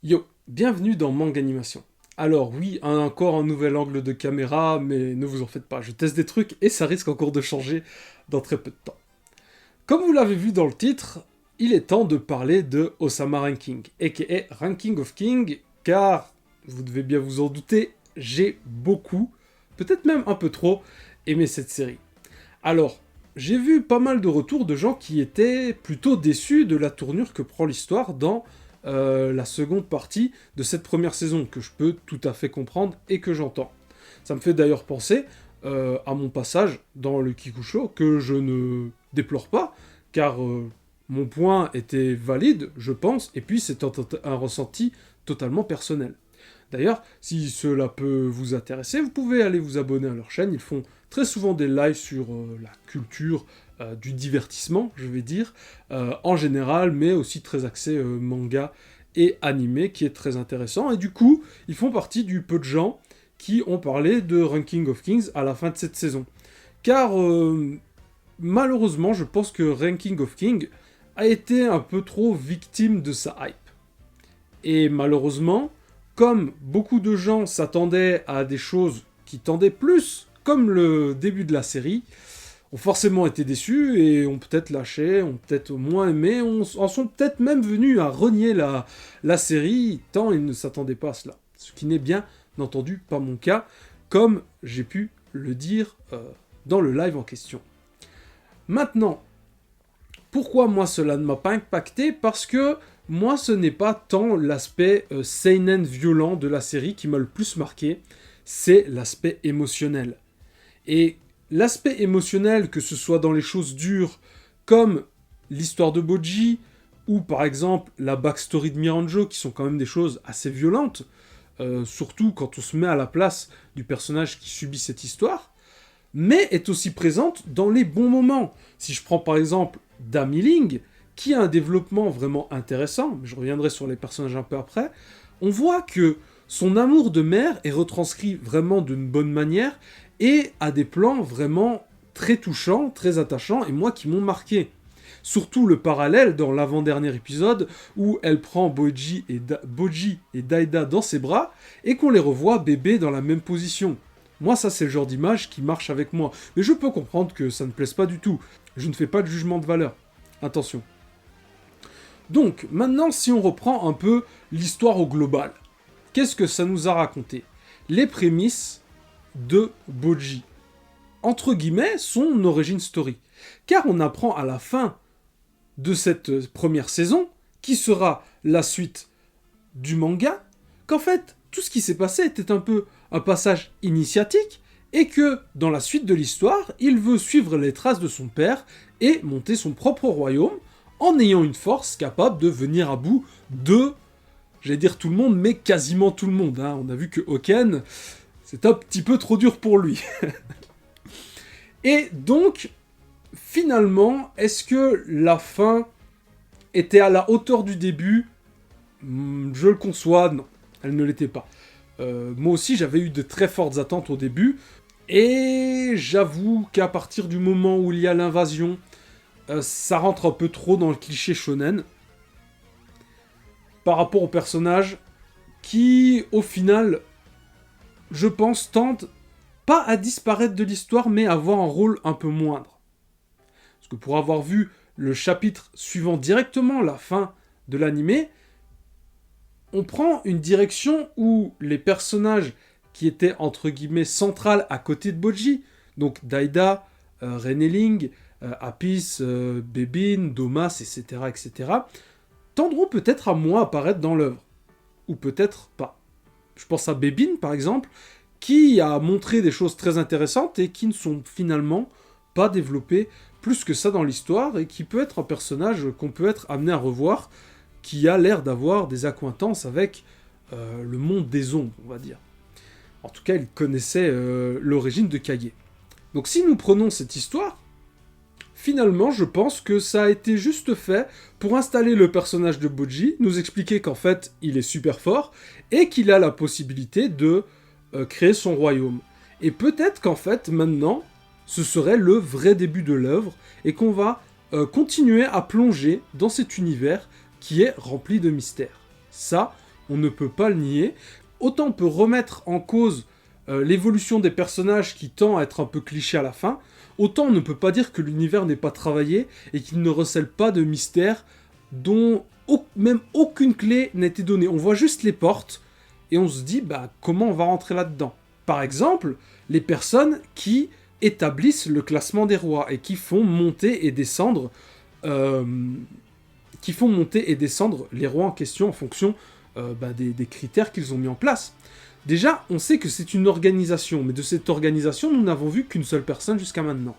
Yo, bienvenue dans Manga Animation. Alors oui, encore un nouvel angle de caméra, mais ne vous en faites pas, je teste des trucs et ça risque encore de changer dans très peu de temps. Comme vous l'avez vu dans le titre, il est temps de parler de Osama Ranking, aka Ranking of King, car, vous devez bien vous en douter, j'ai beaucoup, peut-être même un peu trop, aimé cette série. Alors, j'ai vu pas mal de retours de gens qui étaient plutôt déçus de la tournure que prend l'histoire dans la seconde partie de cette première saison, que je peux tout à fait comprendre et que j'entends. Ça me fait d'ailleurs penser à mon passage dans le Kikusho, que je ne déplore pas, car mon point était valide, je pense, et puis c'est un ressenti totalement personnel. D'ailleurs, si cela peut vous intéresser, vous pouvez aller vous abonner à leur chaîne. Ils font très souvent des lives sur la culture du divertissement, je vais dire, en général, mais aussi très axé manga et animé, qui est très intéressant. Et du coup, ils font partie du peu de gens qui ont parlé de Ranking of Kings à la fin de cette saison. Car malheureusement, je pense que Ranking of Kings a été un peu trop victime de sa hype. Et malheureusement, comme beaucoup de gens s'attendaient à des choses qui tendaient plus comme le début de la série, ont forcément été déçus et ont peut-être lâché, ont peut-être moins aimé, en sont peut-être même venus à renier la série, tant ils ne s'attendaient pas à cela. Ce qui n'est bien entendu pas mon cas, comme j'ai pu le dire dans le live en question. Maintenant, pourquoi moi cela ne m'a pas impacté? Parce que moi ce n'est pas tant l'aspect seinen violent de la série qui m'a le plus marqué, c'est l'aspect émotionnel. Et l'aspect émotionnel, que ce soit dans les choses dures, comme l'histoire de Boji, ou par exemple la backstory de Miranjo, qui sont quand même des choses assez violentes, surtout quand on se met à la place du personnage qui subit cette histoire, mais est aussi présente dans les bons moments. Si je prends par exemple Dami Ling, qui a un développement vraiment intéressant, mais je reviendrai sur les personnages un peu après, on voit que son amour de mère est retranscrit vraiment d'une bonne manière et a des plans vraiment très touchants, très attachants, et moi qui m'ont marqué. Surtout le parallèle dans l'avant-dernier épisode où elle prend Boji et Daida dans ses bras et qu'on les revoit bébés dans la même position. Moi, ça, c'est le genre d'image qui marche avec moi. Mais je peux comprendre que ça ne plaise pas du tout. Je ne fais pas de jugement de valeur. Attention. Donc, maintenant, si on reprend un peu l'histoire au global, qu'est-ce que ça nous a raconté? Les prémices de Boji. Entre guillemets, son origin story. Car on apprend à la fin de cette première saison, qui sera la suite du manga, qu'en fait, tout ce qui s'est passé était un peu un passage initiatique, et que, dans la suite de l'histoire, il veut suivre les traces de son père et monter son propre royaume, en ayant une force capable de venir à bout de, j'allais dire tout le monde, mais quasiment tout le monde. Hein. On a vu que Hoken, c'est un petit peu trop dur pour lui. Et donc, finalement, est-ce que la fin était à la hauteur du début? Je le conçois, non, elle ne l'était pas. Moi aussi, j'avais eu de très fortes attentes au début, et j'avoue qu'à partir du moment où il y a l'invasion, ça rentre un peu trop dans le cliché shonen, par rapport au personnage qui, au final, je pense, tente pas à disparaître de l'histoire, mais à avoir un rôle un peu moindre. Parce que pour avoir vu le chapitre suivant directement la fin de l'animé, on prend une direction où les personnages qui étaient entre guillemets centrales à côté de Boji, donc Daida, Reneling, Apis, Bebin, Domas, etc., tendront peut-être à moins apparaître dans l'œuvre. Ou peut-être pas. Je pense à Bebin, par exemple, qui a montré des choses très intéressantes et qui ne sont finalement pas développées plus que ça dans l'histoire, et qui peut être un personnage qu'on peut être amené à revoir, qui a l'air d'avoir des accointances avec le monde des ombres, on va dire. En tout cas, il connaissait l'origine de Kage. Donc si nous prenons cette histoire, finalement, je pense que ça a été juste fait pour installer le personnage de Boji, nous expliquer qu'en fait, il est super fort, et qu'il a la possibilité de créer son royaume. Et peut-être qu'en fait, maintenant, ce serait le vrai début de l'œuvre, et qu'on va continuer à plonger dans cet univers qui est rempli de mystères. Ça, on ne peut pas le nier. Autant on peut remettre en cause l'évolution des personnages qui tend à être un peu cliché à la fin, autant on ne peut pas dire que l'univers n'est pas travaillé et qu'il ne recèle pas de mystères dont même aucune clé n'a été donnée. On voit juste les portes et on se dit comment on va rentrer là-dedans. Par exemple, les personnes qui établissent le classement des rois et qui font monter et descendre les rois en question en fonction des critères qu'ils ont mis en place. Déjà, on sait que c'est une organisation, mais de cette organisation, nous n'avons vu qu'une seule personne jusqu'à maintenant.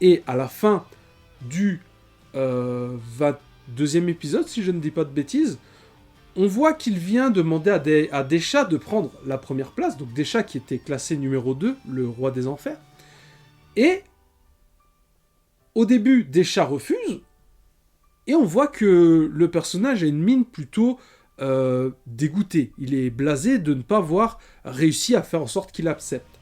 Et à la fin du 22e épisode, si je ne dis pas de bêtises, on voit qu'il vient demander à Desha de prendre la première place, donc Desha qui était classé numéro 2, le roi des enfers. Et au début, Desha refuse, et on voit que le personnage a une mine plutôt dégoûté. Il est blasé de ne pas avoir réussi à faire en sorte qu'il accepte.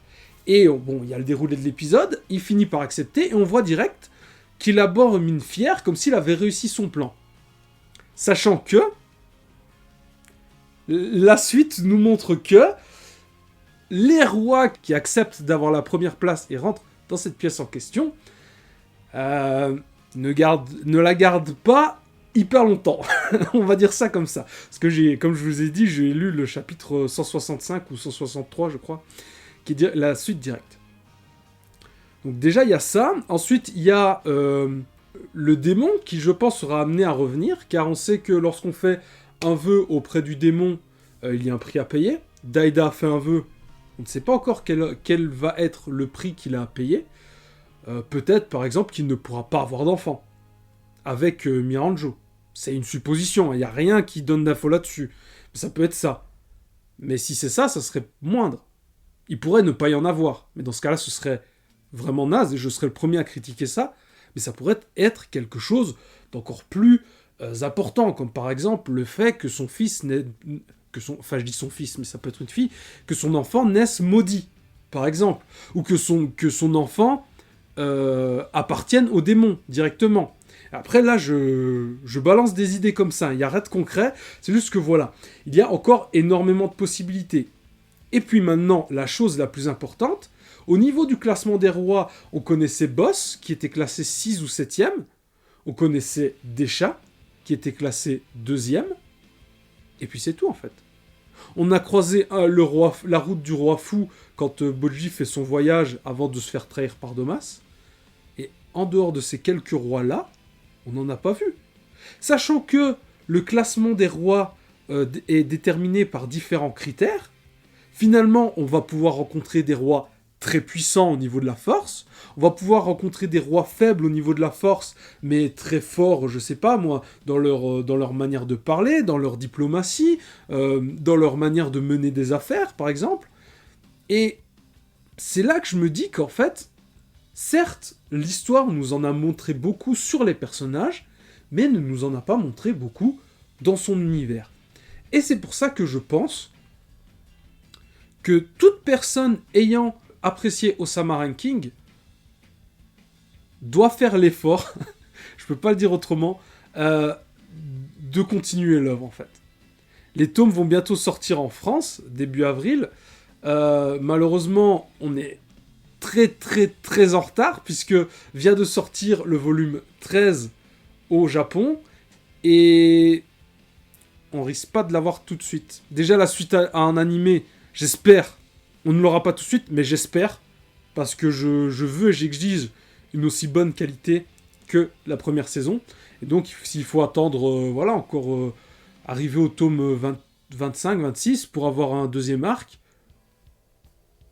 Et il y a le déroulé de l'épisode, il finit par accepter, et on voit direct qu'il aborde une mine fière, comme s'il avait réussi son plan. Sachant que la suite nous montre que les rois qui acceptent d'avoir la première place et rentrent dans cette pièce en question ne la gardent pas hyper longtemps. On va dire ça comme ça. Parce que comme je vous ai dit, j'ai lu le chapitre 165 ou 163, je crois, qui est la suite directe. Donc déjà, il y a ça. Ensuite, il y a le démon qui, je pense, sera amené à revenir, car on sait que lorsqu'on fait un vœu auprès du démon, il y a un prix à payer. Daida fait un vœu. On ne sait pas encore quel va être le prix qu'il a à payer. Peut-être, par exemple, qu'il ne pourra pas avoir d'enfant avec Miranjo. C'est une supposition, il n'y a rien qui donne d'infos là-dessus. Mais ça peut être ça. Mais si c'est ça, ça serait moindre. Il pourrait ne pas y en avoir. Mais dans ce cas-là, ce serait vraiment naze, et je serais le premier à critiquer ça. Mais ça pourrait être quelque chose d'encore plus important, comme par exemple le fait que son fils enfin je dis son fils, mais ça peut être une fille, que son enfant naisse maudit, par exemple. Ou que son enfant appartienne au démon, directement. Après, là, je balance des idées comme ça. Il n'y a rien de concret. C'est juste que voilà. Il y a encore énormément de possibilités. Et puis maintenant, la chose la plus importante. Au niveau du classement des rois, on connaissait Boss, qui était classé 6 ou 7e. On connaissait Desha, qui était classé 2e. Et puis c'est tout, en fait. On a croisé la route du roi fou quand Bojji fait son voyage avant de se faire trahir par Domas. Et en dehors de ces quelques rois-là, on n'en a pas vu. Sachant que le classement des rois est déterminé par différents critères, finalement, on va pouvoir rencontrer des rois très puissants au niveau de la force, on va pouvoir rencontrer des rois faibles au niveau de la force, mais très forts, je sais pas moi, dans leur manière de parler, dans leur diplomatie, dans leur manière de mener des affaires, par exemple. Et c'est là que je me dis qu'en fait, certes, l'histoire nous en a montré beaucoup sur les personnages, mais ne nous en a pas montré beaucoup dans son univers. Et c'est pour ça que je pense que toute personne ayant apprécié Osama Ranking doit faire l'effort, je peux pas le dire autrement, de continuer l'œuvre en fait. Les tomes vont bientôt sortir en France, début avril. Malheureusement, on est très très très en retard, puisque vient de sortir le volume 13 au Japon, et on risque pas de l'avoir tout de suite. Déjà la suite à un animé, j'espère, on ne l'aura pas tout de suite, mais j'espère, parce que je veux et j'exige une aussi bonne qualité que la première saison. Et donc s'il faut attendre, encore arriver au tome 25, 26 pour avoir un deuxième arc,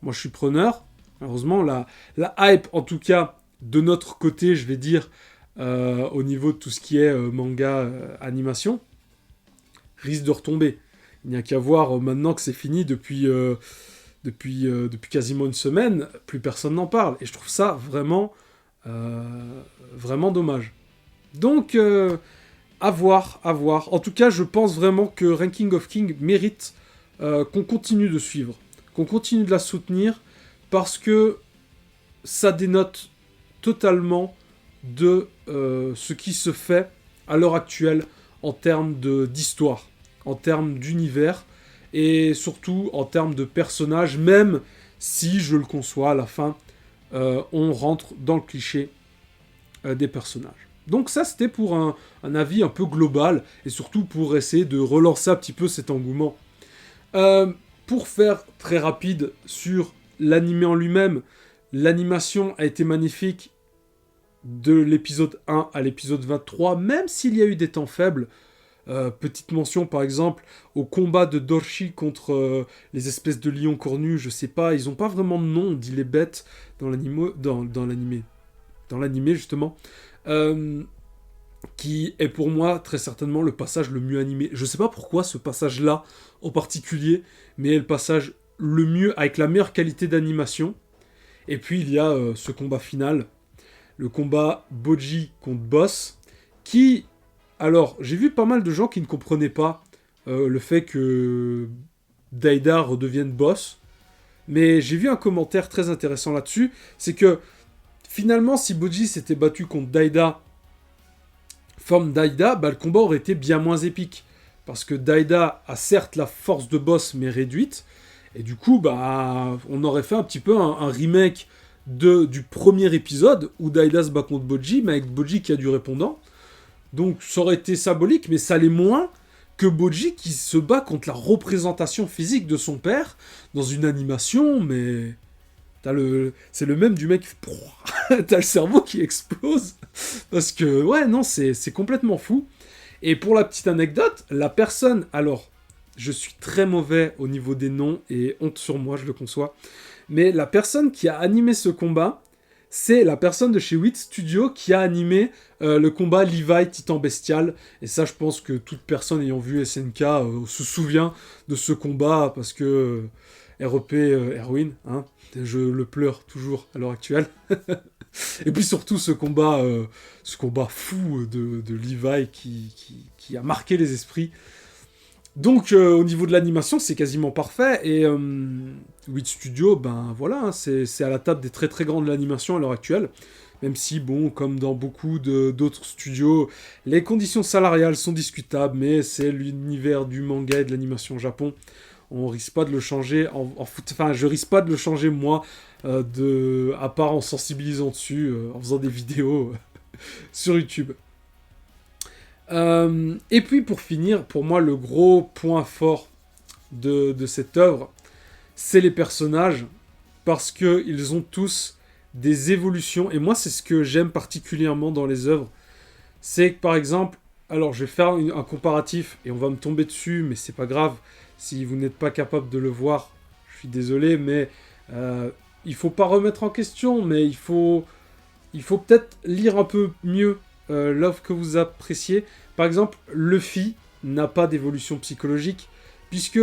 moi je suis preneur. Malheureusement, la hype, en tout cas, de notre côté, je vais dire, au niveau de tout ce qui est manga, animation, risque de retomber. Il n'y a qu'à voir maintenant que c'est fini depuis quasiment une semaine, plus personne n'en parle. Et je trouve ça vraiment, vraiment dommage. Donc, à voir. En tout cas, je pense vraiment que Ranking of King mérite qu'on continue de suivre, qu'on continue de la soutenir, parce que ça dénote totalement de ce qui se fait à l'heure actuelle en termes d'histoire, en termes d'univers, et surtout en termes de personnages, même si, je le conçois, à la fin, on rentre dans le cliché des personnages. Donc ça, c'était pour un avis un peu global, et surtout pour essayer de relancer un petit peu cet engouement. Pour faire très rapide sur l'animé en lui-même, l'animation a été magnifique de l'épisode 1 à l'épisode 23, même s'il y a eu des temps faibles. Petite mention par exemple au combat de Dorshi contre les espèces de lions cornus, je sais pas, ils ont pas vraiment de nom, on dit les bêtes dans l'animé justement, qui est pour moi très certainement le passage le mieux animé. Je sais pas pourquoi ce passage là en particulier, mais est le passage le mieux, avec la meilleure qualité d'animation. Et puis il y a ce combat final, le combat Bojji contre Boss, qui... Alors, j'ai vu pas mal de gens qui ne comprenaient pas le fait que Daida redevienne boss, mais j'ai vu un commentaire très intéressant là-dessus, c'est que finalement, si Bojji s'était battu contre Daida, forme Daida, bah, le combat aurait été bien moins épique, parce que Daida a certes la force de boss, mais réduite, et du coup, bah, on aurait fait un petit peu un remake du premier épisode, où Daida se bat contre Bojji, mais avec Bojji qui a du répondant. Donc ça aurait été symbolique, mais ça l'est moins que Bojji qui se bat contre la représentation physique de son père dans une animation, mais... C'est le même du mec qui fait... T'as le cerveau qui explose. Parce que, ouais, non, c'est complètement fou. Et pour la petite anecdote, la personne... Alors, je suis très mauvais au niveau des noms, et honte sur moi, je le conçois. Mais la personne qui a animé ce combat... c'est la personne de chez Wit Studio qui a animé le combat Levi Titan Bestial. Et ça, je pense que toute personne ayant vu SNK se souvient de ce combat, parce que REP Erwin, hein, je le pleure toujours à l'heure actuelle. Et puis surtout ce combat fou de Levi qui a marqué les esprits. Donc au niveau de l'animation, c'est quasiment parfait, et 8 Studio, ben voilà, hein, c'est à la table des très très grands de l'animation à l'heure actuelle, même si, bon, comme dans beaucoup d'autres studios, les conditions salariales sont discutables, mais c'est l'univers du manga et de l'animation au Japon, on risque pas de le changer, enfin je risque pas de le changer moi, à part en sensibilisant dessus, en faisant des vidéos sur YouTube. Et puis pour finir, pour moi le gros point fort de cette œuvre, c'est les personnages, parce qu'ils ont tous des évolutions, et moi c'est ce que j'aime particulièrement dans les œuvres, c'est que par exemple, alors je vais faire un comparatif, et on va me tomber dessus, mais c'est pas grave, si vous n'êtes pas capable de le voir, je suis désolé, mais il faut pas remettre en question, mais il faut peut-être lire un peu mieux l'œuvre que vous appréciez. Par exemple, Luffy n'a pas d'évolution psychologique, puisque,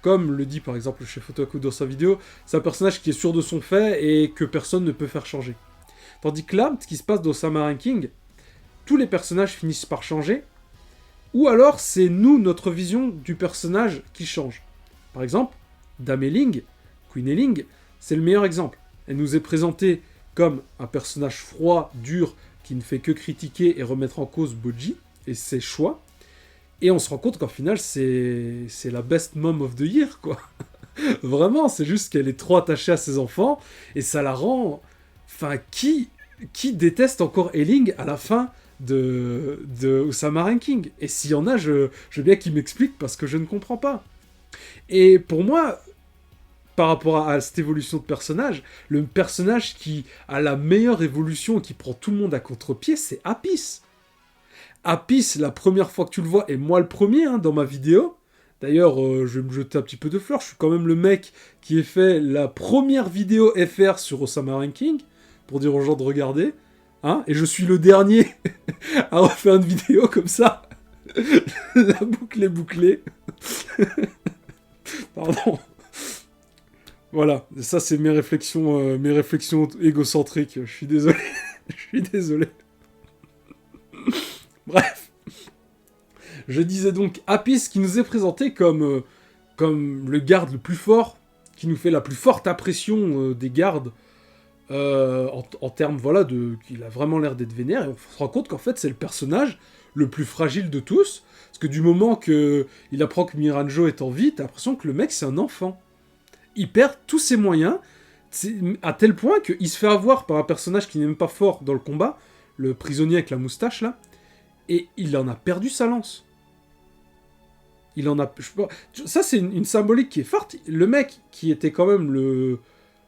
comme le dit par exemple le chef Otaku dans sa vidéo, c'est un personnage qui est sûr de son fait et que personne ne peut faire changer. Tandis que là, ce qui se passe dans Sama Ranking, tous les personnages finissent par changer, ou alors c'est nous, notre vision du personnage qui change. Par exemple, Dame Eling, Queen Eling, c'est le meilleur exemple. Elle nous est présentée comme un personnage froid, dur, qui ne fait que critiquer et remettre en cause Bojji et ses choix. Et on se rend compte qu'en final, c'est la best mom of the year, quoi. Vraiment, c'est juste qu'elle est trop attachée à ses enfants, et ça la rend... Enfin, qui déteste encore Eling à la fin de Osama Ranking? Et s'il y en a, je veux bien qu'ils m'expliquent, parce que je ne comprends pas. Et pour moi... par rapport à cette évolution de personnage, le personnage qui a la meilleure évolution et qui prend tout le monde à contre-pied, c'est Apis. Apis, la première fois que tu le vois, et moi le premier, hein, dans ma vidéo, d'ailleurs, je vais me jeter un petit peu de fleurs, je suis quand même le mec qui ait fait la première vidéo FR sur Osama Ranking, pour dire aux gens de regarder, hein, et je suis le dernier à refaire une vidéo comme ça. La boucle est bouclée. Pardon. Voilà, ça c'est mes réflexions égocentriques, je suis désolé, je suis désolé. Bref, je disais donc Apis qui nous est présenté comme le garde le plus fort, qui nous fait la plus forte impression des gardes, en termes, voilà, qu'il a vraiment l'air d'être vénère, et on se rend compte qu'en fait c'est le personnage le plus fragile de tous, Parce que du moment qu'il apprend que Miranjo est en vie, t'as l'impression que le mec, c'est un enfant. Il perd tous ses moyens, à tel point qu'il se fait avoir par un personnage qui n'est même pas fort dans le combat, le prisonnier avec la moustache, là, et il en a perdu sa lance. Il en a... Ça, c'est une symbolique qui est forte. Le mec, qui était quand même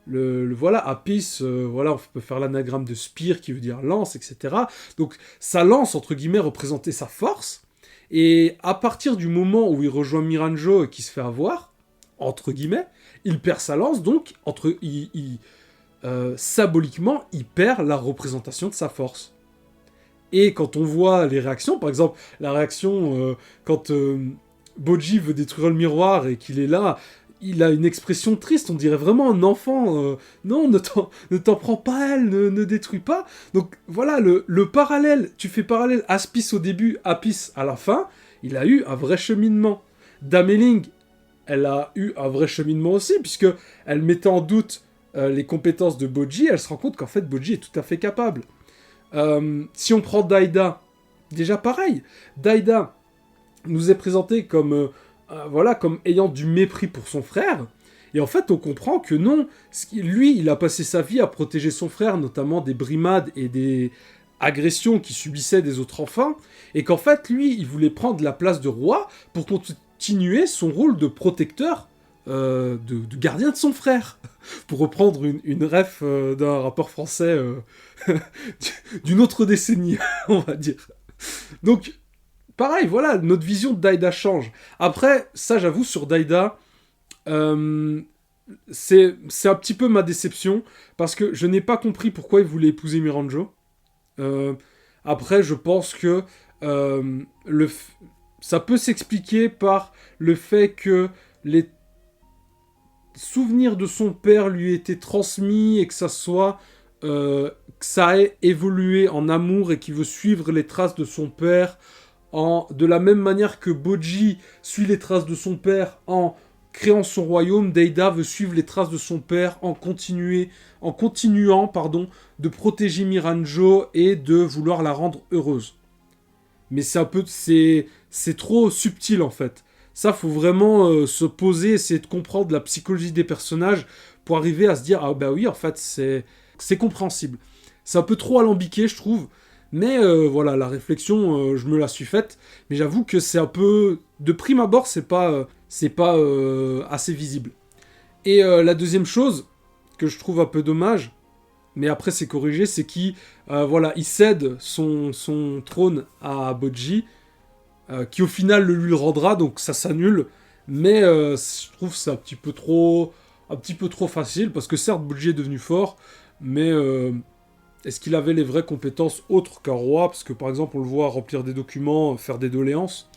voilà, Apis, voilà, on peut faire l'anagramme de Spear, qui veut dire lance, etc. Donc, sa lance, entre guillemets, représentait sa force. Et à partir du moment où il rejoint Miranjo et qu'il se fait avoir, entre guillemets, il perd sa lance, donc, symboliquement, il perd la représentation de sa force. Et quand on voit les réactions, par exemple, la réaction quand Bojji veut détruire le miroir et qu'il est là, il a une expression triste, on dirait vraiment un enfant. Non, ne t'en prends pas à elle, ne détruis pas. Donc voilà, le parallèle, tu fais parallèle Aspis au début, Apis à la fin, il a eu un vrai cheminement. Dameling, elle a eu un vrai cheminement aussi, puisque elle mettait en doute les compétences de Bojji, elle se rend compte qu'en fait Bojji est tout à fait capable. Si on prend Daida, déjà pareil, Daida nous est présenté comme, voilà, comme ayant du mépris pour son frère, et en fait on comprend que non, lui il a passé sa vie à protéger son frère, notamment des brimades et des agressions qu'il subissait des autres enfants, et qu'en fait lui il voulait prendre la place de roi pour continuer son rôle de protecteur, de gardien de son frère, pour reprendre une ref d'un rappeur français d'une autre décennie, on va dire. Donc, pareil, voilà, notre vision de Daida change. Après, ça, j'avoue, sur Daida, c'est un petit peu ma déception, parce que je n'ai pas compris pourquoi il voulait épouser Miranjo. Après, je pense que ça peut s'expliquer par le fait que les souvenirs de son père lui étaient transmis et que ça ait évolué en amour et qu'il veut suivre les traces de son père de la même manière que Bojji suit les traces de son père en créant son royaume. Deida veut suivre les traces de son père en continuant de protéger Miranjo et de vouloir la rendre heureuse. Mais c'est trop subtil en fait. Ça, faut vraiment se poser, essayer de comprendre la psychologie des personnages pour arriver à se dire ah bah oui, en fait c'est compréhensible. C'est un peu trop alambiqué, je trouve. Mais voilà, la réflexion, je me la suis faite. Mais j'avoue que c'est un peu... De prime abord, c'est pas assez visible. Et la deuxième chose que je trouve un peu dommage, mais après c'est corrigé, c'est qu'il il cède son trône à Bojji, qui au final lui le rendra, donc ça s'annule. Mais je trouve que c'est un petit peu trop facile, parce que certes, Bojji est devenu fort, mais... est-ce qu'il avait les vraies compétences autres qu'un roi? Parce que par exemple, on le voit remplir des documents, faire des doléances.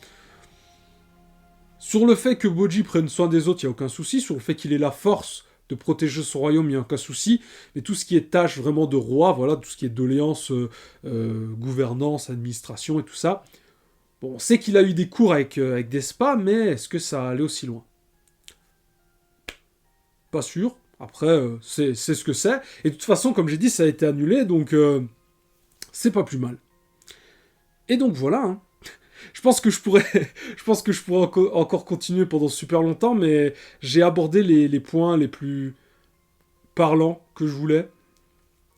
Sur le fait que Bojji prenne soin des autres, il n'y a aucun souci. Sur le fait qu'il ait la force de protéger son royaume, il n'y a aucun souci. Mais tout ce qui est tâche vraiment de roi, voilà, tout ce qui est doléances, gouvernance, administration et tout ça. Bon, on sait qu'il a eu des cours avec Despa, mais est-ce que ça allait aussi loin? Pas sûr. Après, c'est ce que c'est. Et de toute façon, comme j'ai dit, ça a été annulé, donc c'est pas plus mal. Et donc voilà. Hein. Je pense que je pourrais encore continuer pendant super longtemps, mais j'ai abordé les points les plus parlants que je voulais.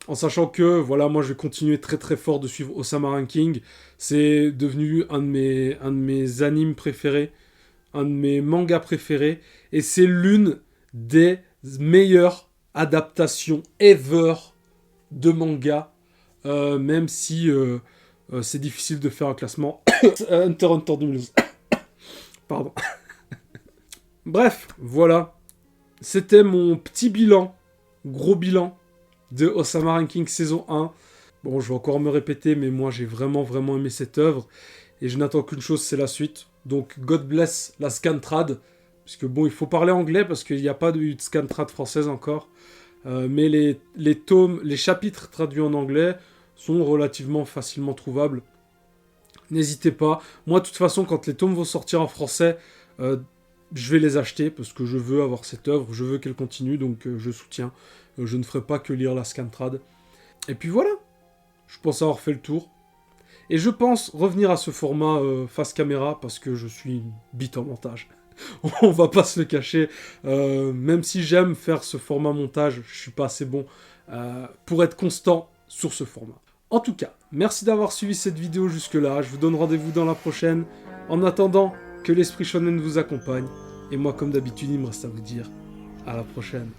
En sachant que, voilà, moi je vais continuer très très fort de suivre Osama Ranking. C'est devenu un de mes animes préférés, un de mes mangas préférés, et c'est l'une des meilleures adaptations ever de manga, même si c'est difficile de faire un classement. Hunter x Hunter 2012. Pardon. Bref, voilà. C'était mon petit bilan, gros bilan, de Osama Ranking saison 1. Bon, je vais encore me répéter, mais moi j'ai vraiment vraiment aimé cette œuvre, et je n'attends qu'une chose, c'est la suite. Donc, God bless la Scantrad. Parce que bon, il faut parler anglais parce qu'il n'y a pas de Scantrad française encore. Mais les chapitres traduits en anglais sont relativement facilement trouvables. N'hésitez pas. Moi, de toute façon, quand les tomes vont sortir en français, je vais les acheter parce que je veux avoir cette œuvre, je veux qu'elle continue, donc je soutiens. Je ne ferai pas que lire la Scantrad. Et puis voilà. Je pense avoir fait le tour. Et je pense revenir à ce format face caméra parce que je suis une bite en montage. On va pas se le cacher. Même si j'aime faire ce format montage, je suis pas assez bon pour être constant sur ce format. En tout cas, merci d'avoir suivi cette vidéo jusque-là. Je vous donne rendez-vous dans la prochaine. En attendant, que l'esprit shonen vous accompagne. Et moi, comme d'habitude, il me reste à vous dire à la prochaine.